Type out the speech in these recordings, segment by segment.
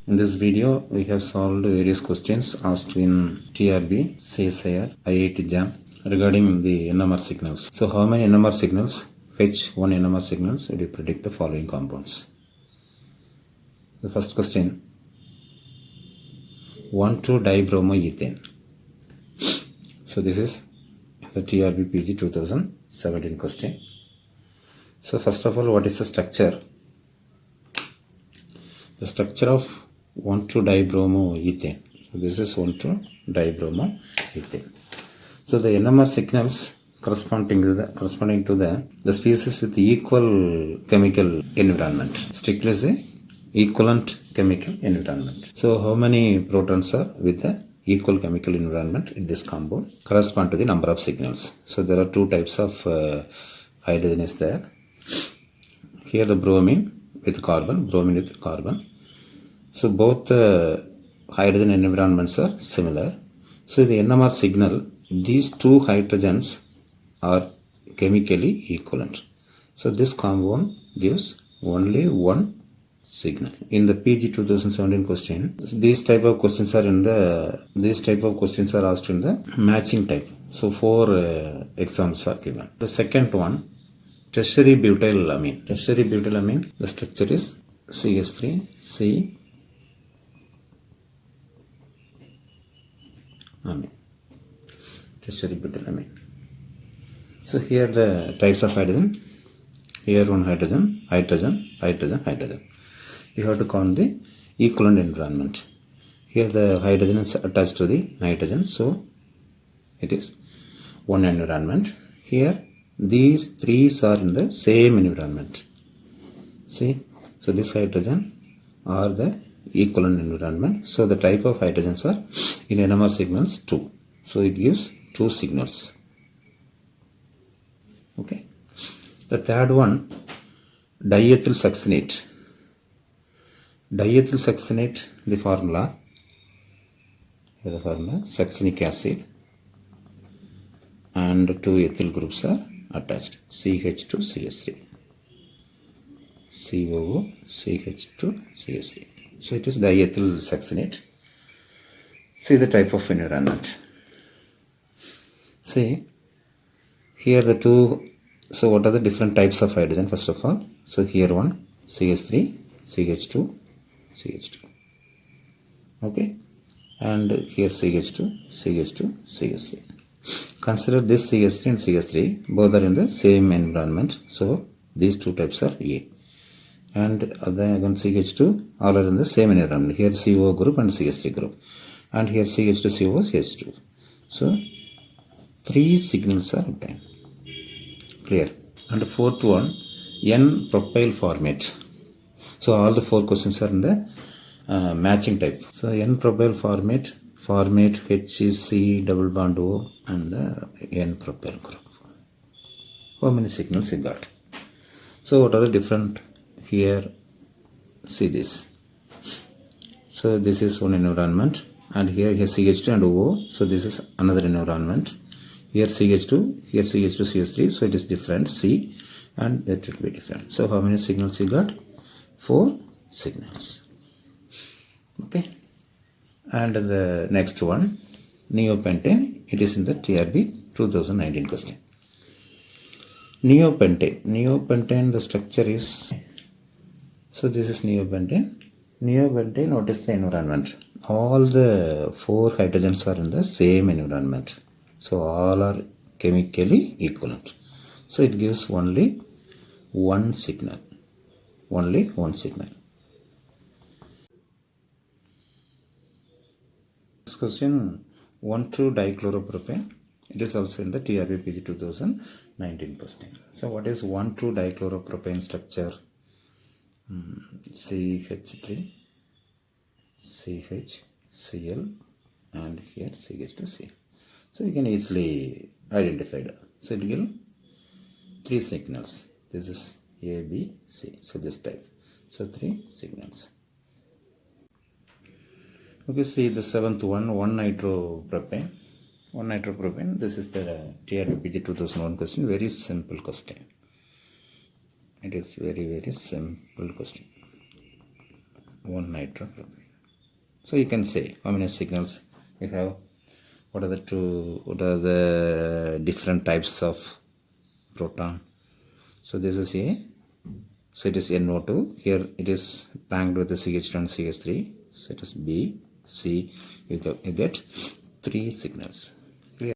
In this video, we have solved various questions asked in TRB, CSIR, IIT-JAM regarding the NMR signals. So, how many NMR signals, fetch one NMR signals, would you predict the following compounds? The first question, 1,2-dibromoethane. So, this is the TRB-PG 2017 question. So, first of all, what is the structure? The structure of 1,2-dibromoethane. So this is 1,2-dibromoethane. So the NMR signals corresponding to the species with equal chemical environment. Strictly say equivalent chemical environment. So how many protons are with the equal chemical environment in this compound correspond to the number of signals. So there are two types of hydrogen is there. Here the bromine with carbon. So both hydrogen environments are similar. So the NMR signal, these two hydrogens are chemically equivalent. So this compound gives only one signal. In the PG 2017 question, these type of questions are asked in the matching type. So 4 examples are given. The second one, tertiary butylamine. Tertiary butylamine, the structure is CH3, tertiary butylamine. So here the types of hydrogen. Here one hydrogen. You have to count the equivalent environment. Here the hydrogen is attached to the nitrogen, so it is one environment. Here these three are in the same environment. See, so this hydrogen are the equivalent environment. So the type of hydrogens are in NMR signals 2. So it gives 2 signals. Okay. The third one, diethyl succinate. Diethyl succinate, the formula, succinic acid and 2 ethyl groups are attached, CH2CH3. COO, CH2CH3. So it is diethyl succinate. See the type of environment. See, here the two, so what are the different types of hydrogen first of all? So here one, CH3, CH2, CH2. Okay. And here CH2, CH2, CH3. Consider this CH3 and CH3, both are in the same environment. So these two types are A. And then again CH2, all are in the same environment. Here CO group and CH3 group. And here CH2CO, CH2. So 3 signals are obtained. Clear. And the fourth one, N-propyl formate. So all the 4 questions are in the matching type. So N-propyl formate H is C double bond O and the N-propyl group. How many signals you got? So what are the different here? See this. So this is one environment and here CH2 and O. So this is another environment. Here CH2, here CH2, CH3. So it is different C and it will be different. So how many signals you got? 4 signals. Okay. And the next one, neopentane. It is in the TRB 2019 question. Neopentane, the structure is, so this is neopentane. Neopentane, what is the environment? All the 4 hydrogens are in the same environment. So all are chemically equivalent. So it gives only one signal. Only one signal. This question, 1,2-dichloropropane. It is also in the TRB-PG 2019 question. So what is 1,2-dichloropropane structure? CH3, CHCl and here CH2Cl. So you can easily identify it. So it will give 3 signals. This is A, B, C. So this type. So 3 signals. Okay, see the 7th one, 1-nitropropane. 1-nitropropane. This is the TRB-PG 2001 question. Very simple question. It is very simple question. 1-nitropropane. So you can say how many signals you have, what are the different types of proton. So this is A, so it is NO2, here it is banked with the CH2 and CH3, so it is B, C, you get 3 signals. Clear?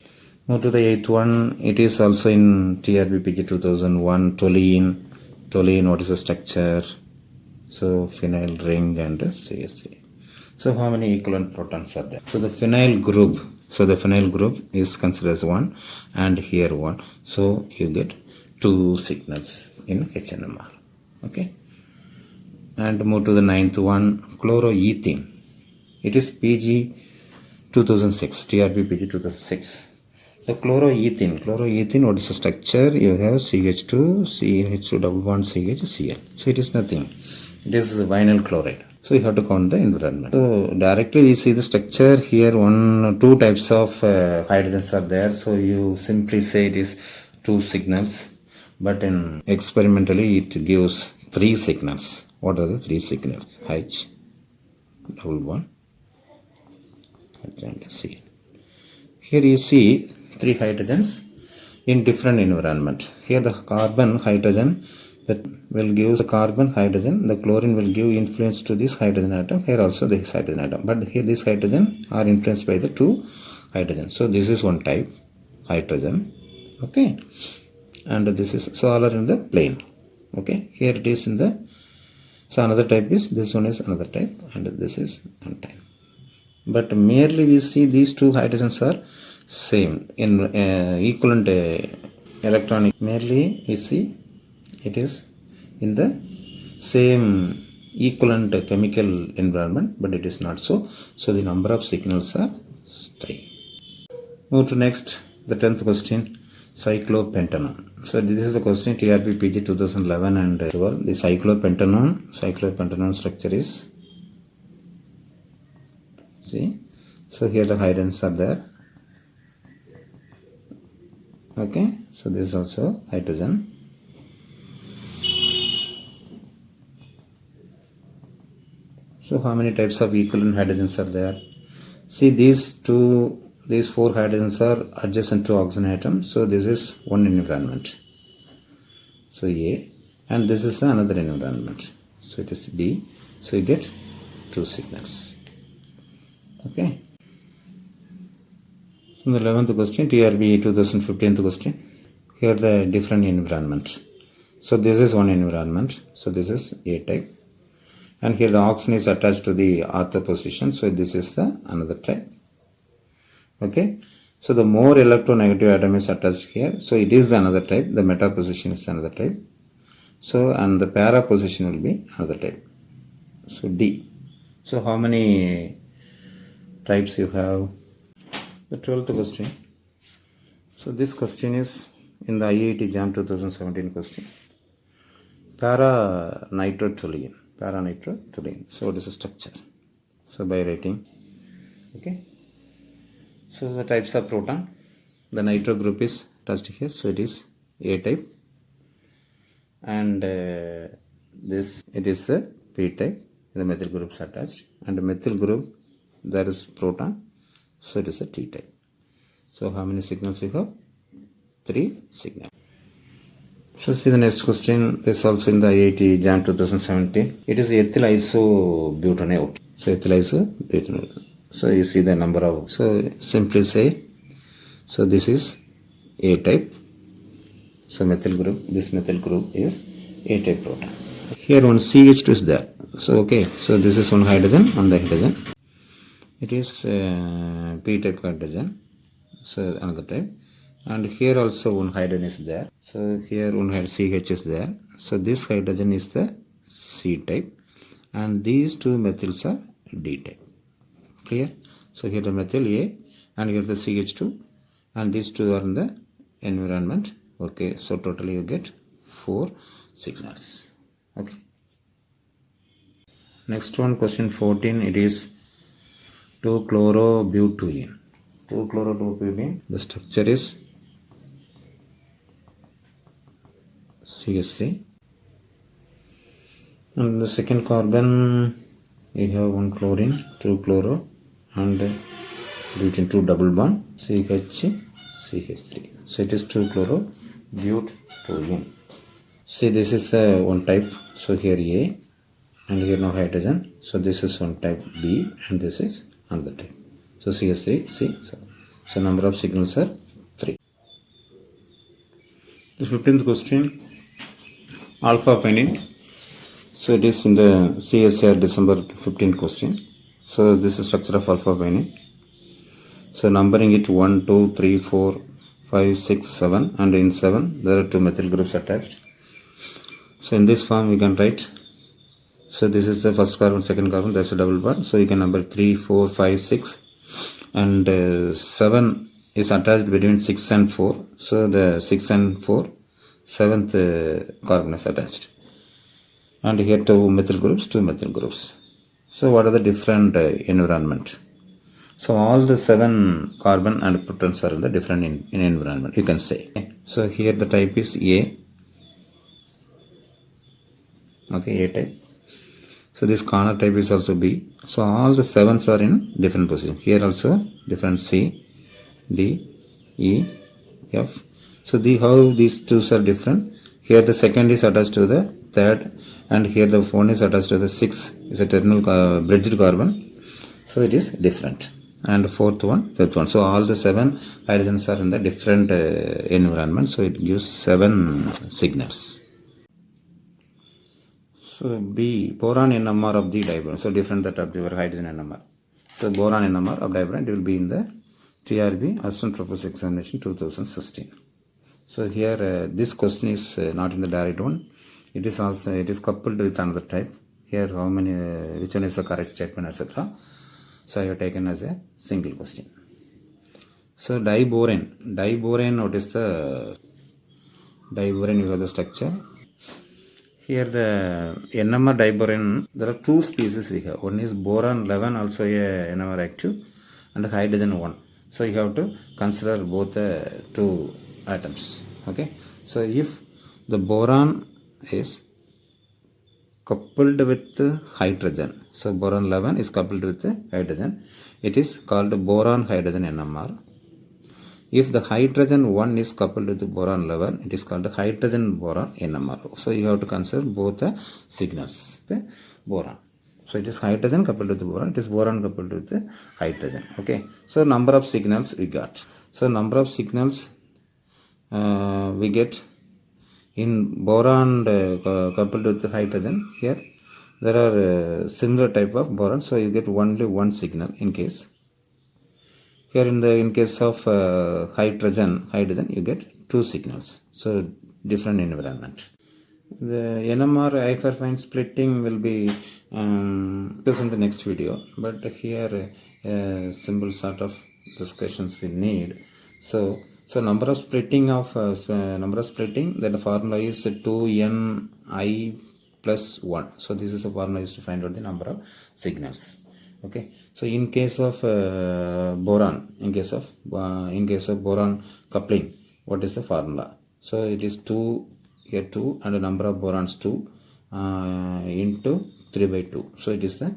Move to the 8th one, it is also in TRB-PG 2001, toluene, what is the structure? So phenyl ring and CH3. So how many equivalent protons are there? So the phenyl group is considered as 1 and here 1. So you get 2 signals in HNMR. Okay. And move to the 9th one, chloroethene. It is PG 2006, TRB-PG 2006. The chloroethene, what is the structure? You have CH2, CH2 double bond CH, So it is nothing. It is vinyl chloride. So you have to count the environment. So directly we see the structure here. 2 types of hydrogens are there. So you simply say it is 2 signals. But in experimentally it gives 3 signals. What are the 3 signals? H double bond H and C. Here you see 3 hydrogens in different environment. Here the carbon hydrogen that will give the carbon hydrogen, the chlorine will give influence to this hydrogen atom. Here also this hydrogen atom, but here this hydrogen are influenced by the 2 hydrogens. So this is one type hydrogen. Okay, and this is, so all are in the plane. Okay, here it is in the, so another type is, this one is another type, and this is one type. But merely we see these 2 hydrogens are same in equivalent electronic. Merely we see it is in the same equivalent chemical environment, but it is not so. So the number of signals are 3. Move to next, the 10th question, cyclopentanone. So this is the question TRB-PG 2011 and 12. The cyclopentanone structure is, see, so here the hydrogens are there. Okay, so this is also hydrogen. So how many types of equivalent hydrogens are there? See, these 4 hydrogens are adjacent to oxygen atom. So this is one environment. So A, and this is another environment. So it is B. So you get 2 signals. Okay. So the 11th question, TRB 2015 question. Here the different environment. So this is one environment. So this is A type. And here the oxygen is attached to the ortho position. So this is the another type. Okay. So the more electronegative atom is attached here. So it is the another type. The meta position is another type. So and the para position will be another type. So D. So how many types you have? The 12th question. So this question is in the IIT-JAM 2017 question. Para-nitrotoluene. So what is the structure? So by writing. Okay. So the types of proton. The nitro group is attached here. So it is A type. And this, it is a P type. The methyl group is attached. And the methyl group, there is proton. So it is a T type. So how many signals you have? 3 signals. So see the next question is also in the IIT-JAM 2017. It is ethyl isobutanoate. So ethyl isobutanoate. So you see the number of, so simply say, so this is A type. So methyl group, this methyl group is A type proton. Here one CH2 is there. So okay, so this is one hydrogen on the hydrogen. It is P type hydrogen. So another type. And here also one hydrogen is there. So here one CH is there. So this hydrogen is the C type. And these 2 methyls are D type. Clear? So here the methyl A and here the CH2. And these 2 are in the environment. Okay, so totally you get 4 signals. Okay. Next one, question 14. It is 2-chlorobutylene. 2-chlorobutylene. The structure is CH3. And the second carbon you have one chlorine, 2 chloro, and between 2 double bond, CH, CH3. So it is 2 chloro, but 2 See, this is one type. So here A, and here no hydrogen. So this is one type B, and this is another type. So CH3, C. So number of signals are 3. The 15th question, alpha phenate. So it is in the CSIR December 15th question. So this is structure of alpha phenate. So numbering it 1, 2, 3, 4, 5, 6, 7, and in 7 there are 2 methyl groups attached. So in this form we can write. So this is the first carbon, second carbon, that's a double bond. So you can number 3, 4, 5, 6, and 7 is attached between 6 and 4. So the 6 and 4, 7th carbon is attached. And here 2 methyl groups, 2 methyl groups. So what are the different environment? So all the 7 carbon and protons are in the different in environment, you can say. So here the type is A. Okay, A type. So this corner type is also B. So all the 7s are in different position. Here also different C, D, E, F. So how these two are different. Here the second is attached to the third, and here the one is attached to the 6 is a terminal bridged carbon. So it is different. And fourth one, fifth one. So all the 7 hydrogens are in the different environment. So it gives 7 signals. So B, boron NMR of the diboron. So different that of your hydrogen NMR. So boron NMR of diboron, it will be in the TRB Assistant Professor Examination 2016. So here this question is not in the direct one. It is also, it is coupled with another type. Here how many, which one is the correct statement, etc. So I have taken as a single question. So diboron, what is the diboron? You have the structure. Here the NMR diboron, there are 2 species we have. One is boron 11, also a NMR active, and hydrogen 1. So you have to consider both the 2 atoms. Okay. So if the boron is coupled with hydrogen, so boron 11 is coupled with hydrogen, it is called boron hydrogen NMR. If the hydrogen 1 is coupled with boron 11, it is called hydrogen boron NMR. So you have to consider both the signals, the boron. So it is hydrogen coupled with boron, it is boron coupled with the hydrogen. Okay. So number of signals we got. So number of signals we get in boron coupled with the hydrogen. Here there are similar type of boron, so you get only 1 signal in case. Here in case of hydrogen you get 2 signals. So different environment. The NMR hyperfine splitting will be this in the next video, but here simple sort of discussions we need. So number of splitting, then the formula is 2ni plus 1. So this is a formula used to find out the number of signals. Okay. So in case of boron, in case of boron coupling, what is the formula? So it is 2, here 2, and the number of borons 2 into 3 by 2. So it is the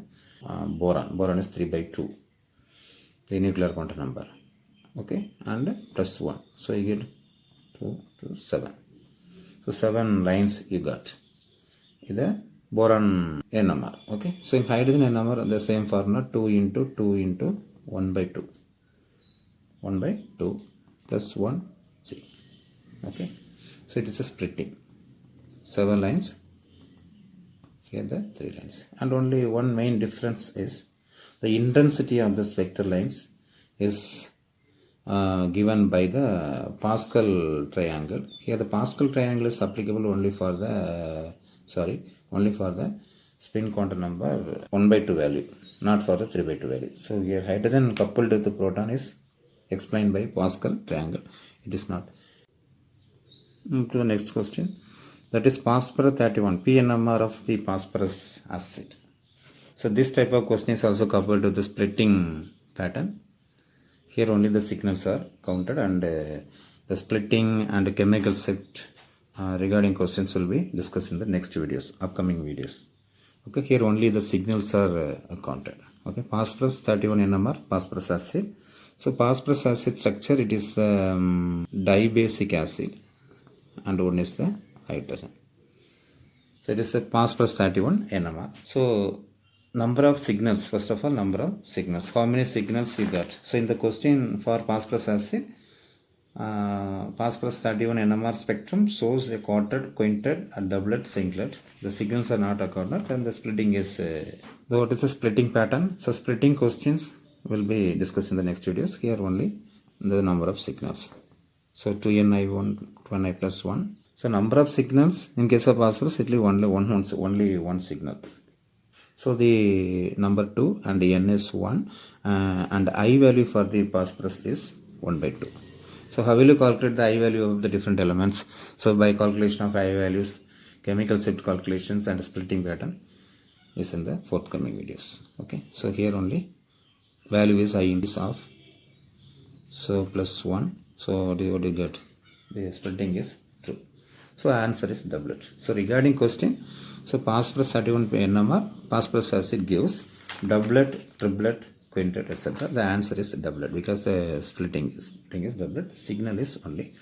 boron is 3 by 2, the nuclear quantum number. Okay, and plus 1. So you get 2 to 7. So 7 lines you got. Either boron NMR. Okay. So in hydrogen NMR, the same formula, 2 into 1 by 2. 1 by 2 plus 1 C. Okay. So it is a splitting. 7 lines. Here the 3 lines. And only one main difference is the intensity of the vector lines is given by the Pascal triangle. Here the Pascal triangle is applicable only for the spin quantum number 1 by 2 value, not for the 3 by 2 value. So here hydrogen coupled with the proton is explained by Pascal triangle. It is not. To the next question. That is phosphorus 31, PNMR of the phosphorus acid. So this type of question is also coupled with the splitting pattern. Here only the signals are counted, and the splitting and chemical set regarding questions will be discussed in the next videos, upcoming videos. Okay, here only the signals are counted. Okay, phosphorus 31 NMR, phosphorus acid. So phosphorus acid structure, it is the dibasic acid, and one is the hydrogen. So it is a phosphorus 31 NMR. So number of signals, first of all, number of signals. How many signals you got? So in the question for phosphorus acid, phosphorus 31 NMR spectrum shows a quartet, quintet, a doublet, singlet. The signals are not accorded, and the splitting is. So what is the splitting pattern? So splitting questions will be discussed in the next videos. Here only the number of signals. So 2ni1, 2ni plus 1. So number of signals in case of phosphorus, it will be only one signal. So the number 2 and the n is 1, and I value for the phosphorus is 1 by 2. So how will you calculate the I value of the different elements? So by calculation of I values, chemical shift calculations and splitting pattern is in the forthcoming videos. Okay, so here only value is I index of, so plus 1. So what do you get? The splitting is true. So answer is doublet. So regarding question, so phosphorus 31 NMR, phosphorus acid gives doublet, triplet, quintet, etc. The answer is doublet because the splitting is doublet. Signal is only.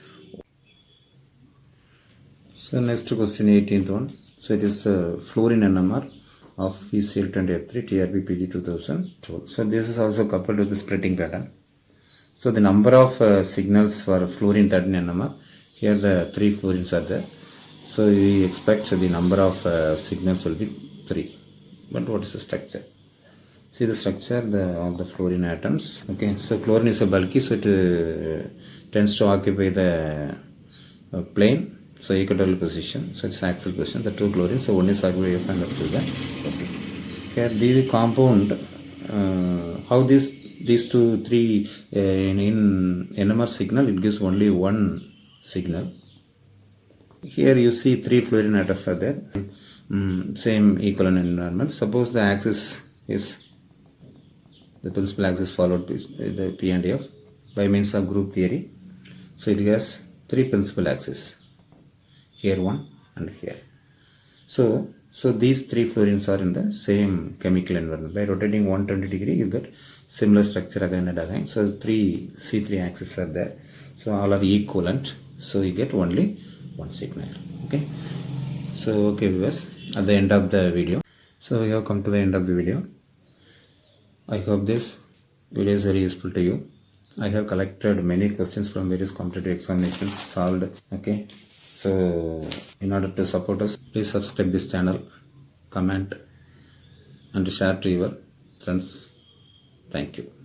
So next question, 18th one. So it is fluorine NMR of VCl20F3 TRB-PG 2012. So this is also coupled with the splitting pattern. So the number of signals for fluorine 13 NMR, here the 3 fluorines are there. So we expect the number of signals will be 3. But what is the structure? See the structure of the fluorine atoms. Okay, so chlorine is a bulky, so it tends to occupy the plane, so equatorial position. So it's axial position. The two chlorine, so one is occupy F and up to the. Okay. Here the compound, how these 2, 3 in NMR signal, it gives only one signal. Here you see 3 fluorine atoms are there, same equivalent environment. Suppose the axis is the principal axis followed by the P and F by means of group theory. So it has 3 principal axes, here 1 and here. So these 3 fluorines are in the same chemical environment. By rotating 120 degree, you get similar structure again and again. So C3 axes are there. So all are equivalent. So you get only one signal. Okay. So okay viewers, at the end of the video. So we have come to the end of the video. I hope this video is very useful to you. I have collected many questions from various competitive examinations solved. Okay. So in order to support us, please subscribe this channel, comment and share to your friends. Thank you.